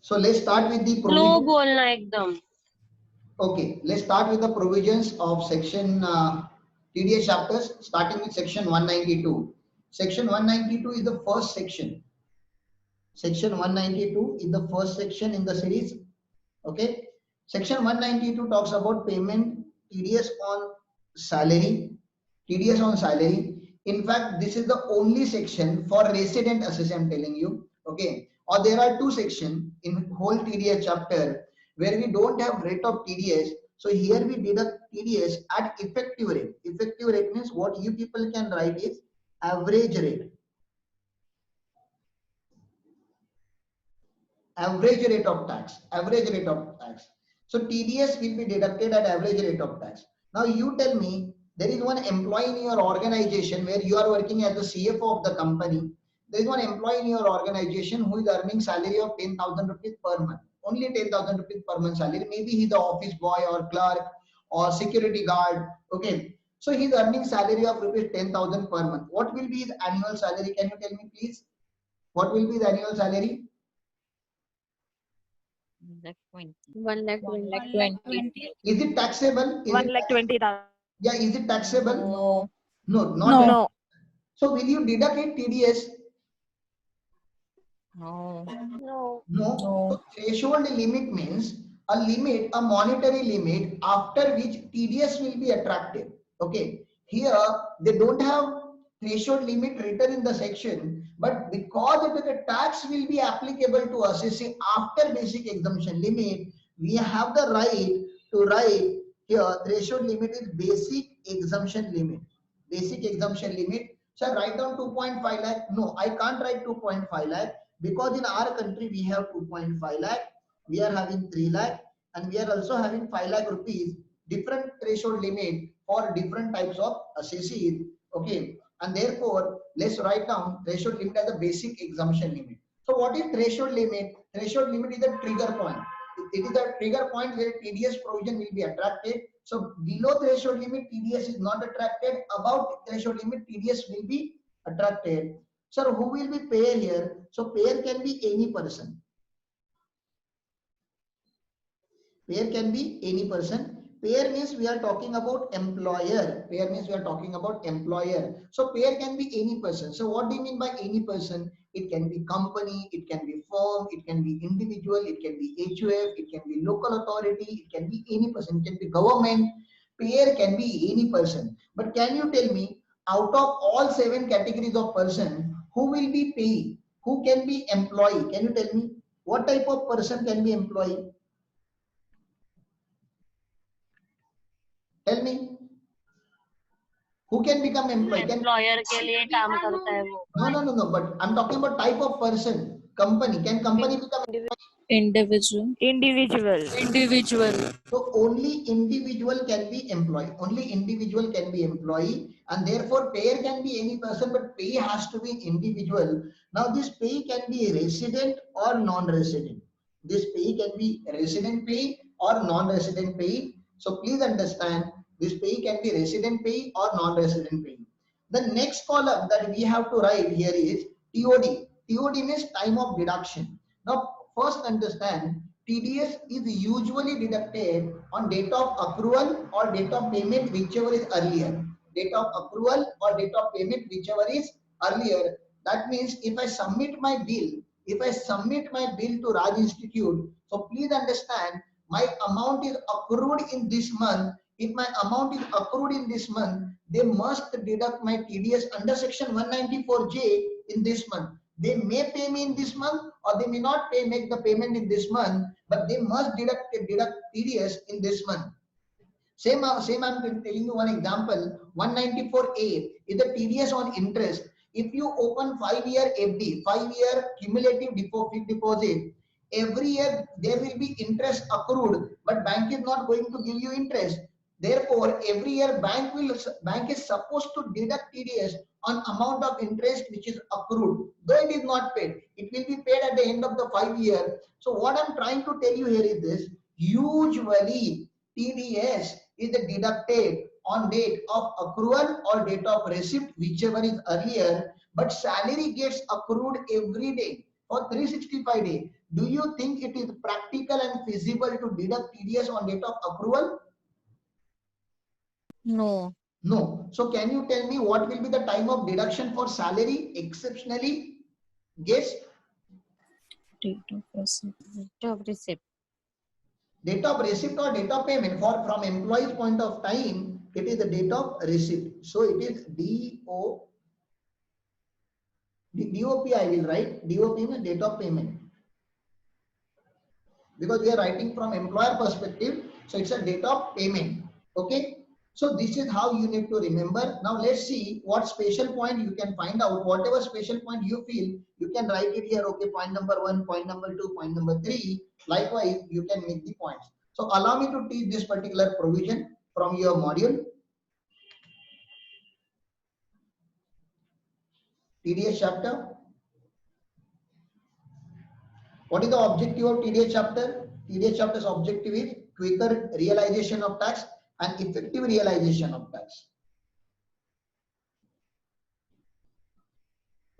So let's start with the slow provision. बोलना एकदम. Okay, let's start with the provisions of section TDS chapters, starting with section 192. Section 192 is the first section. Section 192 is the first section in the series. Okay, section 192 talks about payment TDS on salary. TDS on salary. In fact, this is the only section for resident assessment, I'm telling you. Okay, or there are two sections in whole TDS chapter where we don't have rate of TDS. So here we deduct TDS at effective rate. Effective rate means what you people can write is average rate. Average rate of tax. Average rate of tax. So TDS will be deducted at average rate of tax. Now you tell me, there is one employee in your organization where you are working as the CFO of the company. There is one employee in your organization who is earning salary of 10,000 rupees per month. Only 10,000 rupees per month salary. Maybe he's the office boy or clerk or security guard. Okay. So he's earning salary of rupees 10,000 per month. What will be his annual salary? Can you tell me please? What will be the annual salary? 1,20,000. Is it taxable? Is it 1,20,000. Yeah, is it taxable? No. No, not No. taxable. So will you deduct it TDS? No. No. No. No. So threshold limit means a limit, a monetary limit after which TDS will be attracted. Okay. Here they don't have threshold limit written in the section, but because the tax will be applicable to assessing after basic exemption limit, we have the right to write here threshold limit is basic exemption limit. Basic exemption limit. So I write down 2.5 lakh. No, I can't write 2.5 lakh because in our country we have 2.5 lakh, we are having 3 lakh, and we are also having 5 lakh rupees, different threshold limit for different types of assessees. Okay, and therefore let's write down threshold limit as a basic exemption limit. So what is threshold limit? Threshold limit is a trigger point. It is a trigger point where TDS provision will be attracted. So below threshold limit TDS is not attracted, above threshold limit TDS will be attracted. Sir, who will be payer here? So payer can be any person. Payer can be any person. Payer means we are talking about employer. Payer means we are talking about employer. So payer can be any person. So what do you mean by any person? It can be company, it can be firm, it can be individual, it can be HUF, it can be local authority, it can be any person, it can be government. Payer can be any person. But can you tell me, out of all 7 categories of person, who will be payee? Who can be employee? Can you tell me what type of person can be employee? Tell me. Who can become employee? Employer के लिए काम करता है वो. No. But I'm talking about type of person. Company. Can company become Individual. Individual. Individual. So only individual can be employee. Only individual can be employee, and therefore payer can be any person, but pay has to be individual. Now this pay can be resident or non-resident. This pay can be resident pay or non-resident pay. So please understand, this pay can be resident pay or non-resident pay. The next column that we have to write here is TOD. TOD means time of deduction. Now first understand, TDS is usually deducted on date of accrual or date of payment, whichever is earlier. Date of accrual or date of payment, whichever is earlier. That means if I submit my bill, to Raj Institute, so please understand, my amount is accrued in this month. If my amount is accrued in this month, they must deduct my TDS under section 194J in this month. They may pay me in this month or they may not make the payment in this month, but they must deduct TDS in this month. Same I'm telling you one example. 194A is the TDS on interest. If you open 5-year FD, 5-year cumulative fixed deposit, every year there will be interest accrued, but bank is not going to give you interest. Therefore, every year bank is supposed to deduct TDS on amount of interest which is accrued, though it is not paid. It will be paid at the end of the 5 year. So what I'm trying to tell you here is this: usually TDS is deducted on date of accrual or date of receipt, whichever is earlier, but salary gets accrued every day. For 365 days, do you think it is practical and feasible to deduct TDS on date of accrual? No. No. So can you tell me what will be the time of deduction for salary exceptionally? Guess. Date of receipt. Date of receipt. Date of receipt or date of payment. For from employee's point of time, it is the date of receipt. So it is DOP I will write. DOP means date of payment. Because we are writing from employer perspective, so it's a date of payment. Okay. So this is how you need to remember. Now let's see what special point you can find out. Whatever special point you feel, you can write it here. Okay, point number 1, point number 2, point number 3. Likewise, you can make the points. So allow me to teach this particular provision from your module. TDS chapter. What is the objective of TDS chapter? TDS chapter's objective is quicker realization of tax and effective realization of tax.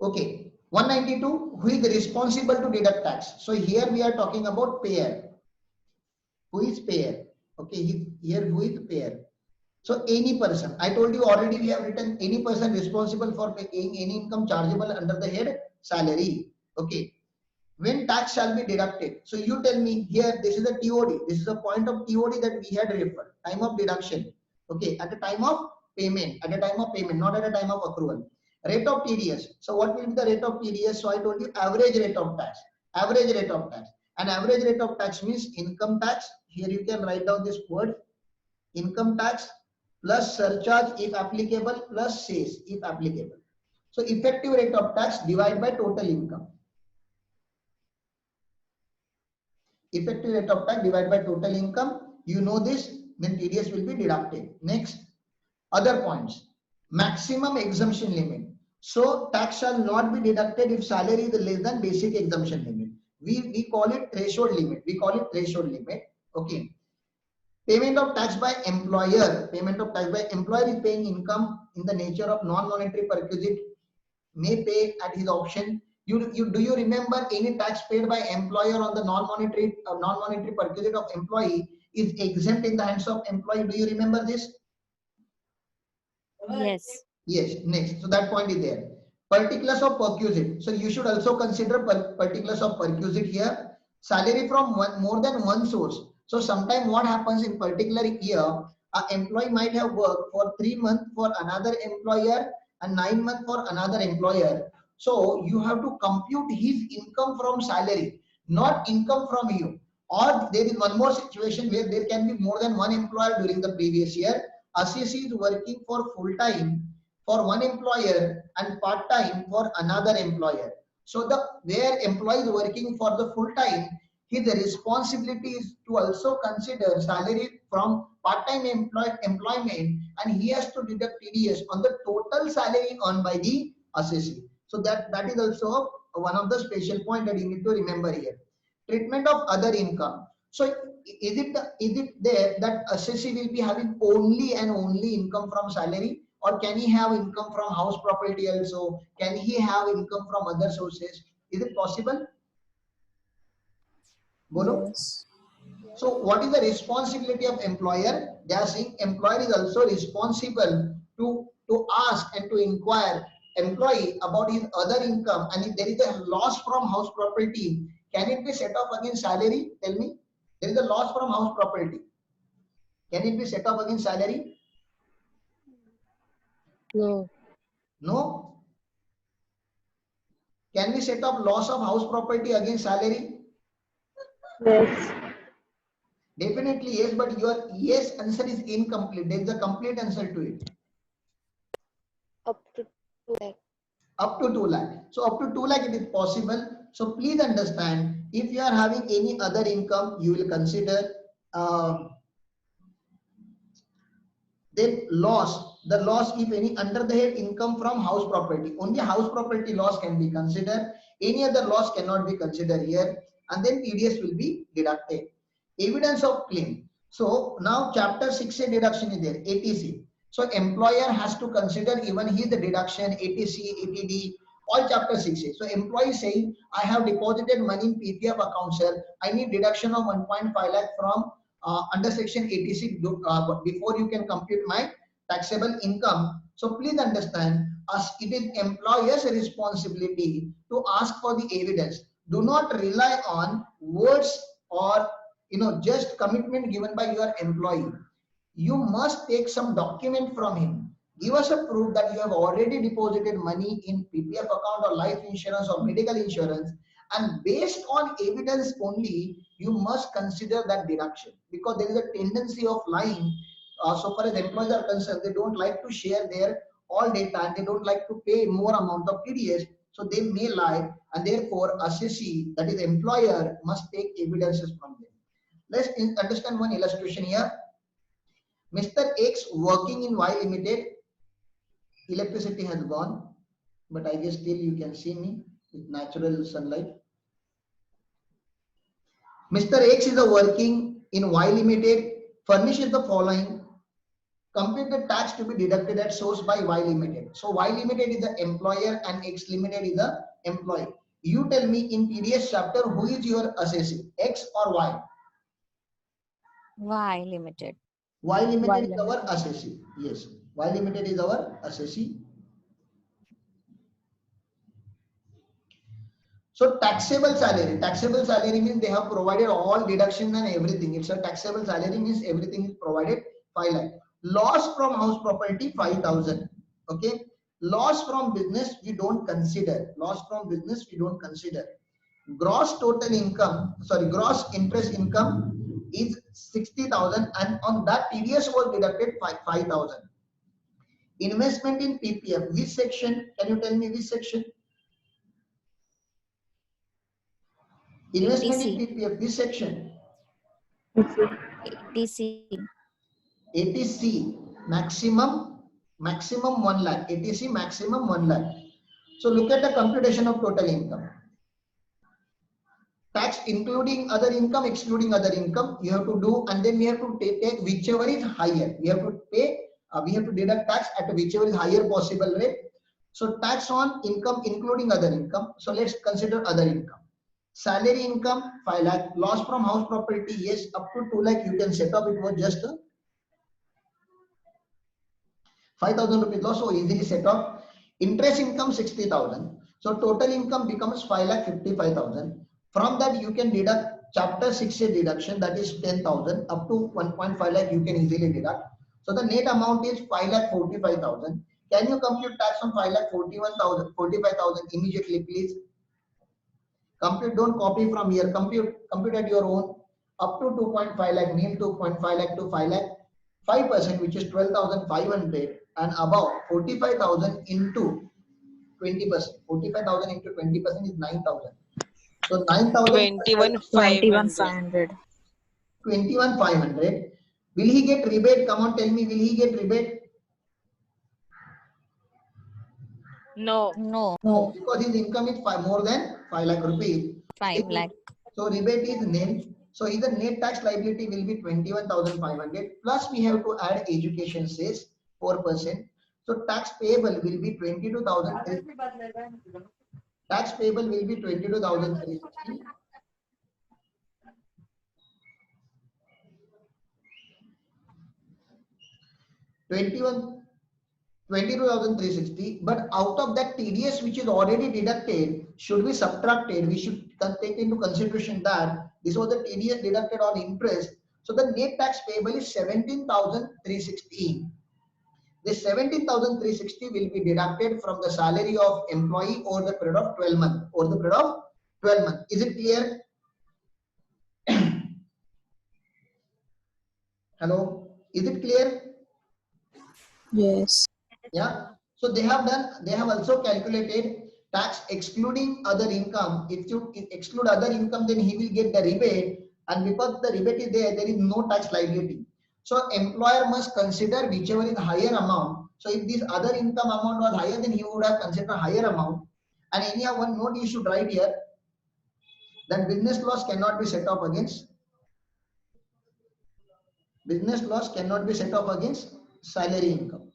Okay, 192, who is responsible to deduct tax? So here we are talking about payer. Who is payer? Okay, here who is payer? So any person, I told you already we have written any person responsible for paying any income chargeable under the head salary. Okay, when tax shall be deducted. So you tell me here, this is a TOD. This is a point of TOD that we had referred. Time of deduction. Okay, at the time of payment. At the time of payment, not at the time of accrual. Rate of TDS. So what will be the rate of TDS? So I told you average rate of tax. Average rate of tax. And average rate of tax means income tax. Here you can write down this word. Income tax plus surcharge if applicable plus cess if applicable. So effective rate of tax divided by total income. Effective rate of tax divided by total income. You know this, then TDS will be deducted. Next, other points. Maximum exemption limit. So tax shall not be deducted if salary is less than basic exemption limit. We call it threshold limit. We call it threshold limit. Okay. Payment of tax by employer. Payment of tax by employer is paying income in the nature of non-monetary perquisite. May pay at his option. Do you remember any tax paid by employer on the non-monetary perquisite of employee is exempt in the hands of employee? Do you remember this? Yes. Yes. Next, so that point is there. Particulars of perquisite. So you should also consider particulars of perquisite here. Salary from more than one source. So sometime what happens in particular year, an employee might have worked for 3 months for another employer and 9 months for another employer. So you have to compute his income from salary, not income from you. Or there is one more situation where there can be more than one employer during the previous year. Assessee is working for full time for one employer and part time for another employer. So where employee is working for the full time, his responsibility is to also consider salary from part-time employment, and he has to deduct TDS on the total salary earned by the assessee. So that is also one of the special point that you need to remember here. Treatment of other income. So is it there that assessee will be having only and only income from salary, or can he have income from house property also? Can he have income from other sources? Is it possible? Bolo? Yes. So what is the responsibility of employer? They are saying employer is also responsible to ask and to inquire employee about his other income, and if there is a loss from house property, can it be set off against salary? Tell me. There is a loss from house property. Can it be set off against salary? No. No. Can we set off loss of house property against salary? Yes. Definitely yes, but your yes answer is incomplete. There is a complete answer to it. Up to 2 lakh. Up to 2 lakh. So up to 2 lakh it is possible. So please understand, if you are having any other income, you will consider then loss. The loss, if any, under the head income from house property. Only house property loss can be considered. Any other loss cannot be considered here. And then TDS will be deducted. Evidence of claim. So now chapter 6A deduction is there, ATC. So employer has to consider even his deduction, ATC, ATD, All chapter 6A. So employee saying, I have deposited money in PPF account, sir. I need deduction of 1.5 lakh from under section 86 before you can compute my taxable income. So please understand, as it is employer's responsibility to ask for the evidence. Do not rely on words or just commitment given by your employee. You must take some document from him. Give us a proof that you have already deposited money in PPF account or life insurance or medical insurance, and based on evidence only, you must consider that deduction, because there is a tendency of lying. So far as employees are concerned, they don't like to share their all data and they don't like to pay more amount of TDS, so they may lie, and therefore assessee, that is employer, must take evidences from them. Let's understand one illustration here. Mr. X working in Y Limited. Electricity has gone, but I guess still you can see me with natural sunlight. Mr. X is a working in Y Limited, furnishes the following. Compute the tax to be deducted at source by Y Limited. So Y Limited is the employer and X Limited is the employee. You tell me in TDS chapter who is your assessee, X or Y? Y Limited. Y Limited Y is Limited. our assessee. Yes, Y Limited is our assessee. So taxable salary means they have provided all deduction and everything. It's a taxable salary means everything is provided, 5 lakh. Loss from house property, 5,000. Okay. Loss from business, we don't consider. Loss from business, we don't consider. Gross total income, gross interest income is 60,000, and on that TDS was deducted 5,000. Investment in PPF, which section? Can you tell me which section? Investment in PPF, which section? ATC. ATC, maximum 1 lakh. ATC maximum 1 lakh. So look at the computation of total income. Tax including other income, excluding other income, you have to do, and then we have to take whichever is higher. We have to pay, we have to deduct tax at whichever is higher possible rate. So tax on income including other income. So let's consider other income. Salary income 5 lakh. Loss from house property, yes, up to 2 lakh you can set up. It was just 5,000 rupees loss, so easily set up. Interest income 60,000. So total income becomes 5,55,000. From that you can deduct chapter 6A deduction, that is 10,000. Up to 1.5 lakh you can easily deduct. So the net amount is 5,45,000. Can you compute tax on 5,45,000 immediately, please? Compute, don't copy from here. Compute at your own. Up to 2.5 lakh, mean 2.5 lakh to 5 lakh. 5%, which is 12,500, and above 45,000 into 20%. 45,000 into 20% is 9,000. So 9,000 21,500. 21,500. Will he get rebate? Come on, tell me, will he get rebate? No. No, because his income is more than 5 lakh rupees. 5 lakh. So rebate is nil. So his net tax liability will be 21,500, plus we have to add education cess 4%. So tax payable will be 22,000. Tax payable will be 22,360. 22,360, but out of that TDS which is already deducted should be subtracted. We should take into consideration that this was the TDS deducted on interest. So the net tax payable is 17,316. This 17,360 will be deducted from the salary of employee over the period of 12 months. Is it clear? Hello, is it clear? Yes. Yeah. So they have also calculated tax excluding other income. If you exclude other income, then he will get the rebate, and because the rebate is there is no tax liability. So employer must consider whichever is higher amount. So if this other income amount was higher, then he would have considered higher amount. And any one note you should write here, that business loss cannot be set off against. Business loss cannot be set off against salary income.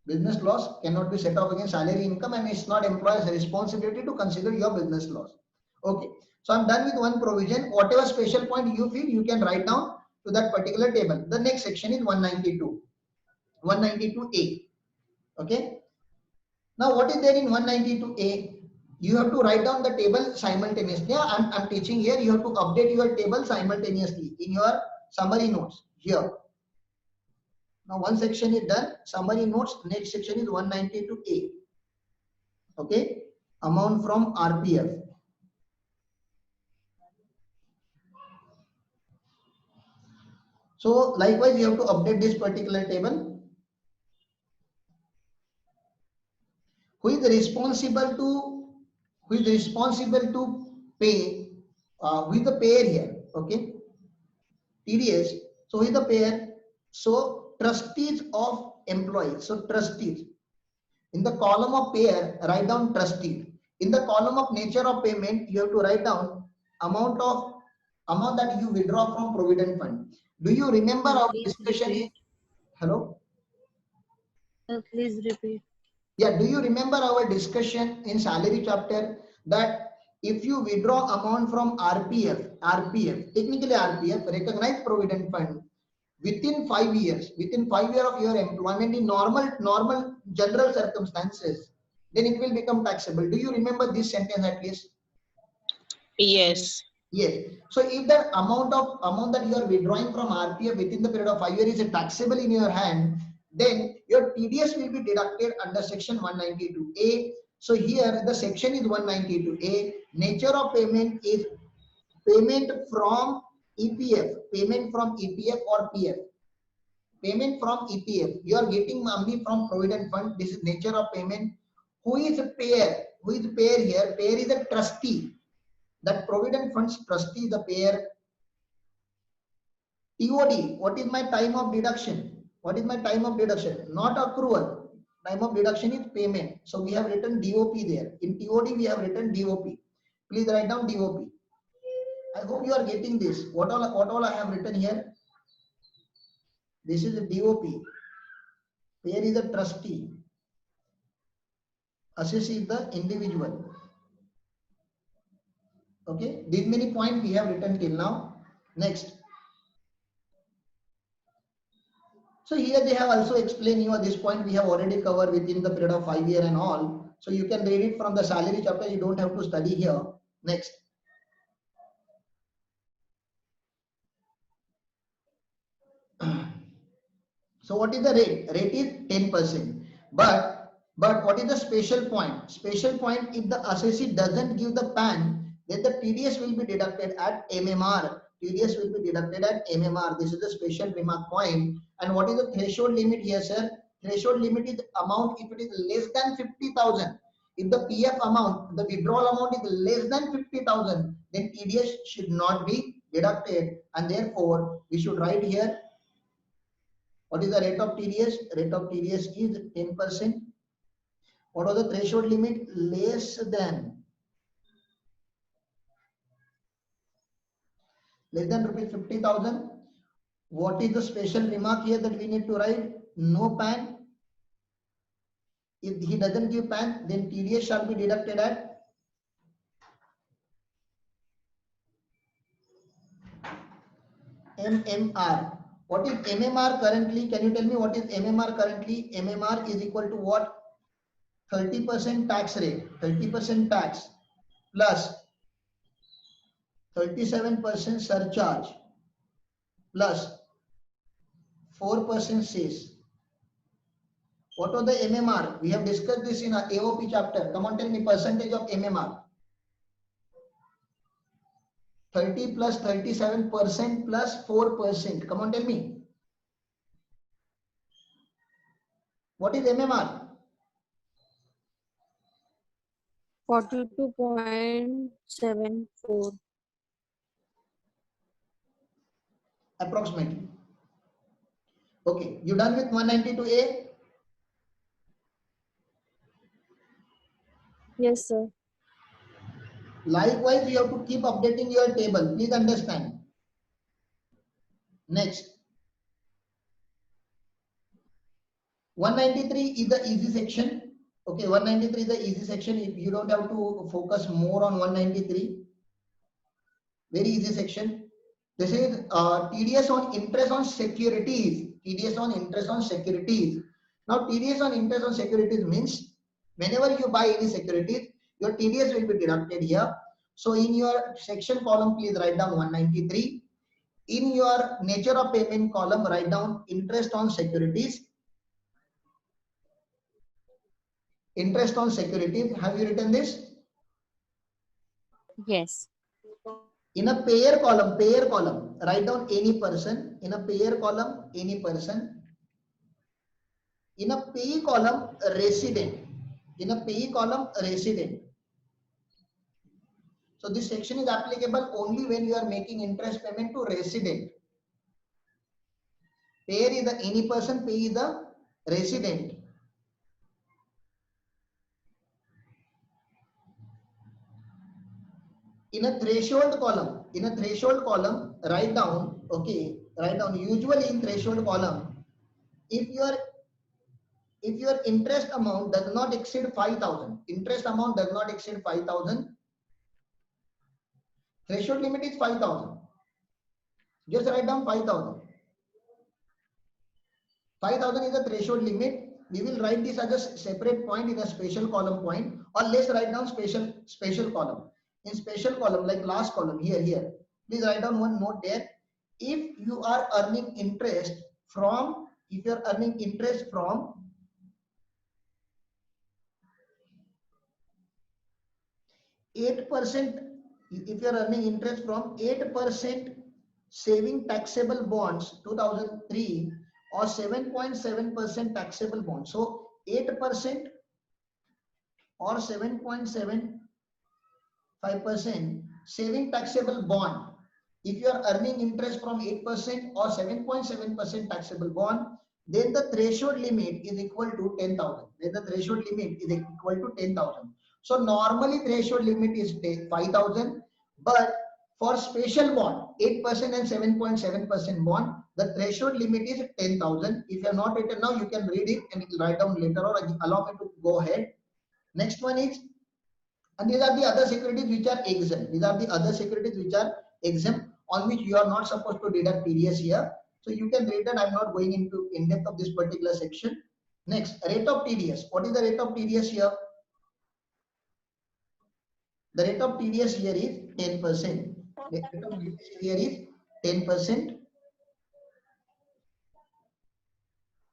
Business loss cannot be set off against salary income, and it's not employer's responsibility to consider your business loss. Okay, so I'm done with one provision. Whatever special point you feel, you can write down to that particular table. The next section is 192, 192A. Okay. Now, what is there in 192A? You have to write down the table simultaneously. I'm teaching here. You have to update your table simultaneously in your summary notes here. Now, one section is done. Summary notes. Next section is 192A. Okay. Amount from RPF. So, likewise, you have to update this particular table. Who is responsible to pay? Who is the payer here? Okay. TDS. So, who is the payer? So, trustees of employees. So, trustees. In the column of payer, write down trustee. In the column of nature of payment, you have to write down amount that you withdraw from provident fund. Do you remember our discussion? Hello? Please repeat. Yeah, do you remember our discussion in salary chapter that if you withdraw amount from RPF, technically RPF, recognized provident fund, within 5 years of your employment in normal general circumstances, then it will become taxable. Do you remember this sentence at least? Yes. Yes. So if that amount that you are withdrawing from RPF within the period of 5 years is taxable in your hand, then your TDS will be deducted under section 192A. So here the section is 192A. Nature of payment is payment from EPF, or PF. Payment from EPF. You are getting money from provident fund. This is nature of payment. Who is a payer? Who is payer here? Payer is a trustee. That provident funds trustee is the payer. TOD. What is my time of deduction? What is my time of deduction? Not accrual. Time of deduction is payment. So we have written DOP there. In TOD we have written DOP. Please write down DOP. I hope you are getting this. What all I have written here? This is a DOP. Payer is a trustee. Assessee is the individual. Okay. These many points we have written till now. Next. So here they have also explained you this point we have already covered within the period of 5 years and all. So you can read it from the salary chapter. You don't have to study here. Next. So what is the rate? Rate is 10%. But what is the special point? Special point, if the assessee doesn't give the PAN, then the TDS will be deducted at MMR. TDS will be deducted at MMR. This is the special remark point. And what is the threshold limit here, sir? Threshold limit is amount if it is less than 50,000. If the PF amount, the withdrawal amount is less than 50,000, then TDS should not be deducted. And therefore, we should write here, what is the rate of TDS? Rate of TDS is 10%. What was the threshold limit? Less than rupees 50,000. What is the special remark here that we need to write? No PAN. If he doesn't give PAN, then TDS shall be deducted at MMR. What is MMR currently? Can you tell me what is MMR currently? MMR is equal to what? 30% tax rate. 30% tax plus 37% surcharge plus 4% cess. What was the MMR? We have discussed this in our AOP chapter. Come on, tell me percentage of MMR. 30 plus 37% plus 4%. Come on, tell me. What is MMR? 42.74. Approximately. Okay, you done with 192A? Yes, sir. Likewise, you have to keep updating your table. Please understand. Next. 193 is the easy section. Okay, 193 is the easy section. You don't have to focus more on 193. Very easy section. This is TDS on interest on securities. TDS on interest on securities. Now, TDS on interest on securities means whenever you buy any securities, your TDS will be deducted here. So, in your section column, please write down 193. In your nature of payment column, write down interest on securities. Interest on securities. Have you written this? Yes. In a payer column, write down any person. In a payer column, any person. In a payee column, resident. In a payee column, resident. So this section is applicable only when you are making interest payment to resident. Payer is the any person, payee is the resident. In a threshold column, write down, okay, write down usually in threshold column, if your interest amount does not exceed 5,000, threshold limit is 5,000. Just write down 5,000. 5,000 is the threshold limit. We will write this as a separate point in a special column point, or let's write down special column. In special column, like last column here, please write down one note there. If you are earning interest from, 8%, if you are earning interest from 8% saving taxable bonds 2003 or 7.7% taxable bonds. So 8% or 7.75% saving taxable bond. If you are earning interest from 8% or 7.7% taxable bond, then the threshold limit is equal to 10,000. So normally threshold limit is 5,000, but for special bond, 8% and 7.7% bond, the threshold limit is 10,000. If you are not written now, you can read it and write down later, or allow me to go ahead. Next one is, and these are the other securities which are exempt. On which you are not supposed to deduct TDS here. So you can read that. I'm not going into in depth of this particular section. Next, rate of TDS. What is the rate of TDS here? The rate of TDS here is 10%. The rate of TDS here is 10%.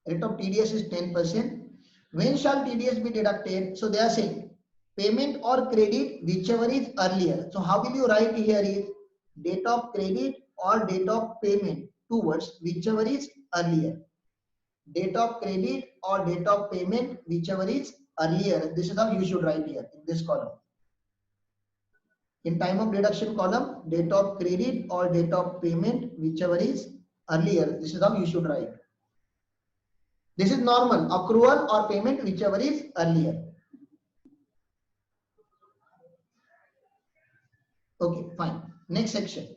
Rate of TDS is 10%. When shall TDS be deducted? So they are saying payment or credit, whichever is earlier. So how will you write here is date of credit or date of payment, two words, whichever is earlier. Date of credit or date of payment, whichever is earlier. This is how you should write here in this column. In time of deduction column, date of credit or date of payment, whichever is earlier. This is how you should write. This is normal, accrual or payment, whichever is earlier. Okay, fine. Next section.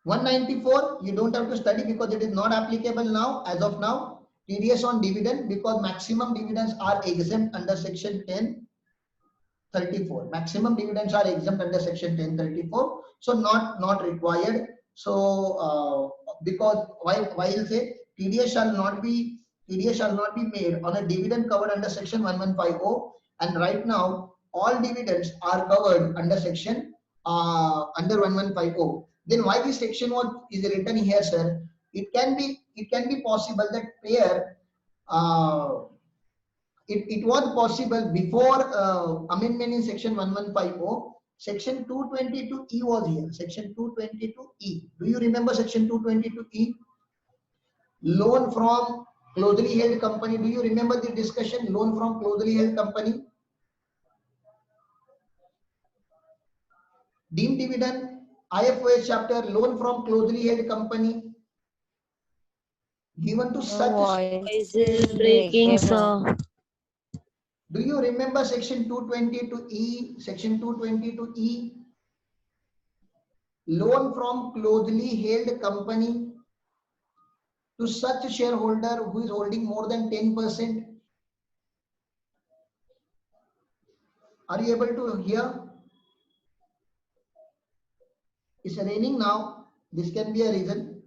194, you don't have to study because it is not applicable now, as of now. TDS on dividend, because maximum dividends are exempt under section 1034. Maximum dividends are exempt under section 1034. So not required. So because why will say TDS shall not be made on a dividend covered under section 1150, and right now all dividends are covered under section under 1150. Then why this section is written here, sir? It can be possible that payer it was possible before amendment in section 1150. Section 222E was here. Section 222E. Do you remember section 222E? Loan from closely held company. Do you remember the discussion? Loan from closely held company. Deemed dividend. IFOS chapter. Loan from closely held company given to such. Voice is breaking, sir. Do you remember section 222E? Section 222E. Loan from closely held company to such shareholder who is holding more than 10%. Are you able to hear? It's raining now. This can be a reason.